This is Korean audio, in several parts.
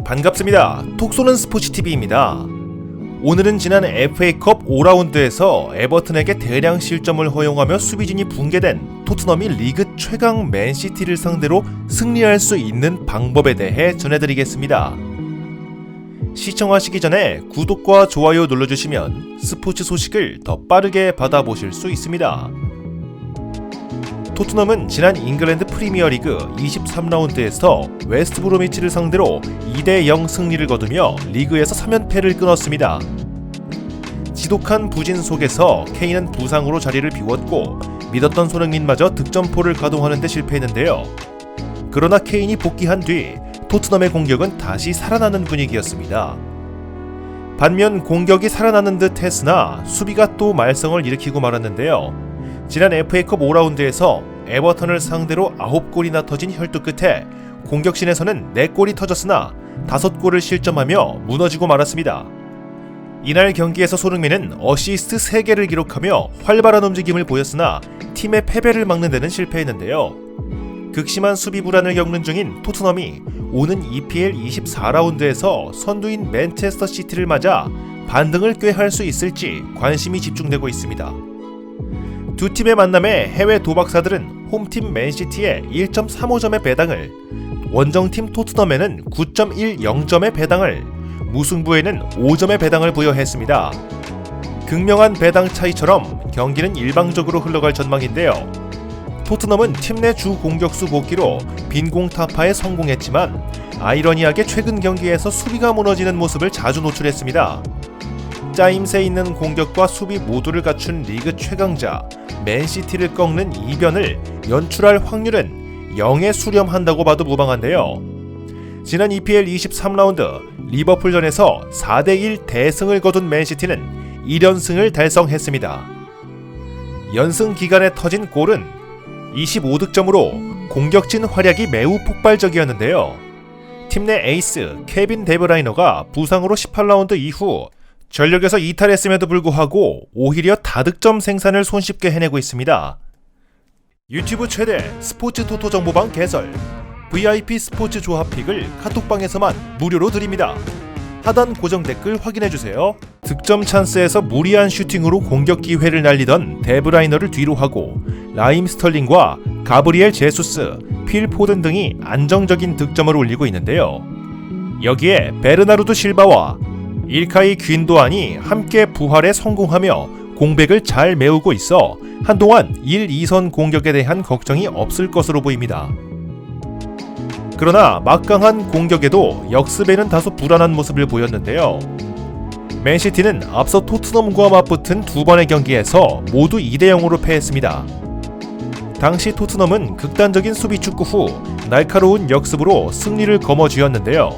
반갑습니다. 톡쏘는 스포츠TV입니다. 오늘은 지난 FA컵 5라운드에서 에버튼에게 대량 실점을 허용하며 수비진이 붕괴된 토트넘이 리그 최강 맨시티를 상대로 승리할 수 있는 방법에 대해 전해드리겠습니다. 시청하시기 전에 구독과 좋아요 눌러주시면 스포츠 소식을 더 빠르게 받아보실 수 있습니다. 토트넘은 지난 잉글랜드 프리미어리그 23라운드에서 웨스트브로미치를 상대로 2대0 승리를 거두며 리그에서 3연패를 끊었습니다. 지독한 부진 속에서 케인은 부상으로 자리를 비웠고 믿었던 손흥민마저 득점포를 가동하는 데 실패했는데요. 그러나 케인이 복귀한 뒤 토트넘의 공격은 다시 살아나는 분위기였습니다. 반면 공격이 살아나는 듯 했으나 수비가 또 말썽을 일으키고 말았는데요. 지난 FA컵 5라운드에서 에버턴을 상대로 9골이나 터진 혈투 끝에 공격진에서는 4골이 터졌으나 5골을 실점하며 무너지고 말았습니다. 이날 경기에서 손흥민은 어시스트 3개를 기록하며 활발한 움직임을 보였으나 팀의 패배를 막는 데는 실패했는데요. 극심한 수비 불안을 겪는 중인 토트넘이 오는 EPL 24라운드에서 선두인 맨체스터 시티를 맞아 반등을 꾀할 수 있을지 관심이 집중되고 있습니다. 두 팀의 만남에 해외 도박사들은 홈팀 맨시티에 1.35점의 배당을, 원정팀 토트넘에는 9.10점의 배당을, 무승부에는 5점의 배당을 부여했습니다. 극명한 배당 차이처럼 경기는 일방적으로 흘러갈 전망인데요. 토트넘은 팀 내 주 공격수 복귀로 빈공 타파에 성공했지만 아이러니하게 최근 경기에서 수비가 무너지는 모습을 자주 노출했습니다. 짜임새 있는 공격과 수비 모두를 갖춘 리그 최강자 맨시티를 꺾는 이변을 연출할 확률은 0에 수렴한다고 봐도 무방한데요. 지난 EPL 23라운드 리버풀전에서 4대1 대승을 거둔 맨시티는 1연승을 달성했습니다. 연승 기간에 터진 골은 25득점으로 공격진 활약이 매우 폭발적이었는데요. 팀 내 에이스 케빈 데브라이너가 부상으로 18라운드 이후 전력에서 이탈했음에도 불구하고 오히려 다득점 생산을 손쉽게 해내고 있습니다. 유튜브 최대 스포츠 토토 정보방 개설, VIP 스포츠 조합픽을 카톡방에서만 무료로 드립니다. 하단 고정 댓글 확인해주세요. 득점 찬스에서 무리한 슈팅으로 공격 기회를 날리던 데브라이너를 뒤로 하고 라임 스털링과 가브리엘 제수스, 필 포든 등이 안정적인 득점을 올리고 있는데요. 여기에 베르나르도 실바와 일카이 귄도안이 함께 부활에 성공하며 공백을 잘 메우고 있어 한동안 1, 2선 공격에 대한 걱정이 없을 것으로 보입니다. 그러나 막강한 공격에도 역습에는 다소 불안한 모습을 보였는데요. 맨시티는 앞서 토트넘과 맞붙은 두 번의 경기에서 모두 2대0으로 패했습니다. 당시 토트넘은 극단적인 수비 축구 후 날카로운 역습으로 승리를 거머쥐었는데요.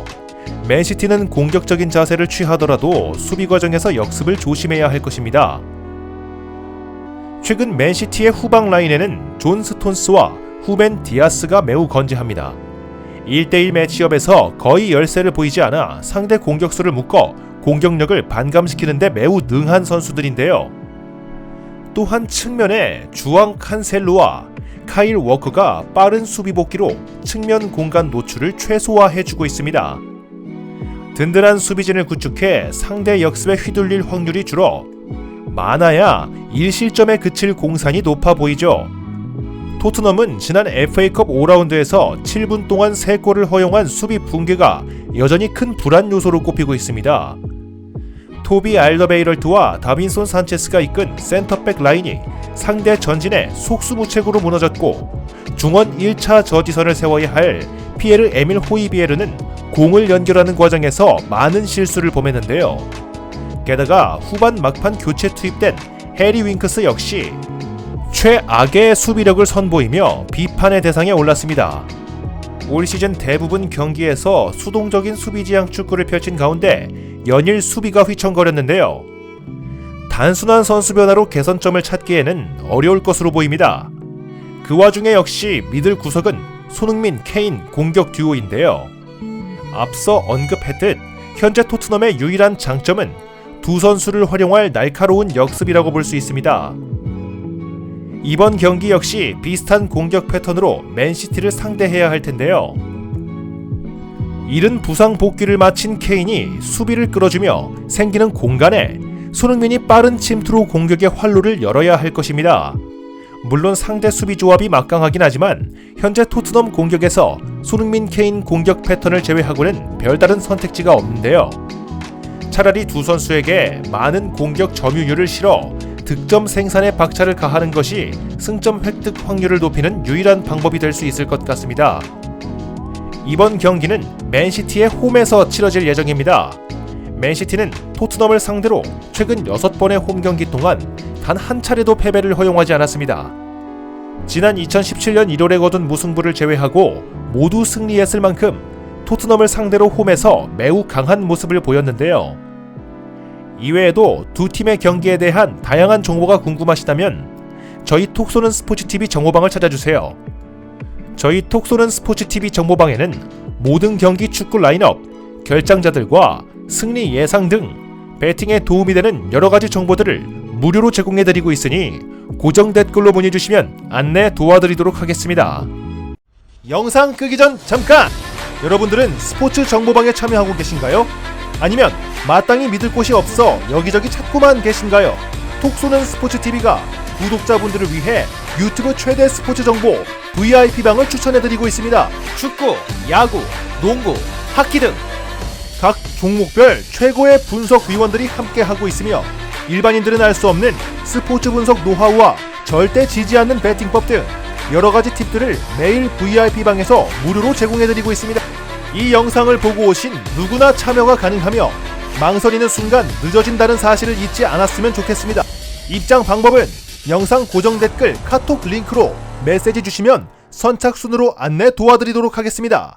맨시티는 공격적인 자세를 취하더라도 수비 과정에서 역습을 조심해야 할 것입니다. 최근 맨시티의 후방 라인에는 존 스톤스와 후벤 디아스가 매우 건재합니다. 1대1 매치업에서 거의 열세를 보이지 않아 상대 공격수를 묶어 공격력을 반감시키는 데 매우 능한 선수들인데요. 또한 측면에 주앙 칸셀로와 카일 워커가 빠른 수비 복귀로 측면 공간 노출을 최소화해주고 있습니다. 든든한 수비진을 구축해 상대 역습에 휘둘릴 확률이 줄어 많아야 1실점에 그칠 공산이 높아 보이죠. 토트넘은 지난 FA컵 5라운드에서 7분 동안 3골을 허용한 수비 붕괴가 여전히 큰 불안 요소로 꼽히고 있습니다. 토비 알더베이럴트와 다빈손 산체스가 이끈 센터백 라인이 상대 전진에 속수무책으로 무너졌고 중원 1차 저지선을 세워야 할 피에르 에밀 호이비에르는 공을 연결하는 과정에서 많은 실수를 범했는데요. 게다가 후반 막판 교체 투입된 해리 윙크스 역시 최악의 수비력을 선보이며 비판의 대상에 올랐습니다. 올 시즌 대부분 경기에서 수동적인 수비지향 축구를 펼친 가운데 연일 수비가 휘청거렸는데요. 단순한 선수 변화로 개선점을 찾기에는 어려울 것으로 보입니다. 그 와중에 역시 미들 구석은 손흥민, 케인 공격 듀오인데요. 앞서 언급했듯 현재 토트넘의 유일한 장점은 두 선수를 활용할 날카로운 역습이라고 볼 수 있습니다. 이번 경기 역시 비슷한 공격 패턴으로 맨시티를 상대해야 할 텐데요. 이른 부상 복귀를 마친 케인이 수비를 끌어주며 생기는 공간에 손흥민이 빠른 침투로 공격의 활로를 열어야 할 것입니다. 물론 상대 수비 조합이 막강하긴 하지만 현재 토트넘 공격에서 손흥민, 케인 공격 패턴을 제외하고는 별다른 선택지가 없는데요. 차라리 두 선수에게 많은 공격 점유율을 실어 득점 생산에 박차를 가하는 것이 승점 획득 확률을 높이는 유일한 방법이 될 수 있을 것 같습니다. 이번 경기는 맨시티의 홈에서 치러질 예정입니다. 맨시티는 토트넘을 상대로 최근 6번의 홈 경기 동안 단 한 차례도 패배를 허용하지 않았습니다. 지난 2017년 1월에 거둔 무승부를 제외하고 모두 승리했을 만큼 토트넘을 상대로 홈에서 매우 강한 모습을 보였는데요. 이외에도 두 팀의 경기에 대한 다양한 정보가 궁금하시다면 저희 톡쏘는 스포츠TV 정보방을 찾아주세요. 저희 톡쏘는 스포츠TV 정보방에는 모든 경기 축구 라인업, 결장자들과 승리 예상 등 배팅에 도움이 되는 여러가지 정보들을 무료로 제공해드리고 있으니 고정 댓글로 문의주시면 안내 도와드리도록 하겠습니다. 영상 끄기 전 잠깐! 여러분들은 스포츠 정보방에 참여하고 계신가요? 아니면 마땅히 믿을 곳이 없어 여기저기 찾고만 계신가요? 톡쏘는 스포츠TV가 구독자분들을 위해 유튜브 최대 스포츠 정보 VIP방을 추천해드리고 있습니다. 축구, 야구, 농구, 하키 등 각 종목별 최고의 분석 위원들이 함께하고 있으며 일반인들은 알 수 없는 스포츠 분석 노하우와 절대 지지 않는 배팅법 등 여러가지 팁들을 매일 VIP방에서 무료로 제공해드리고 있습니다. 이 영상을 보고 오신 누구나 참여가 가능하며 망설이는 순간 늦어진다는 사실을 잊지 않았으면 좋겠습니다. 입장 방법은 영상 고정 댓글 카톡 링크로 메시지 주시면 선착순으로 안내 도와드리도록 하겠습니다.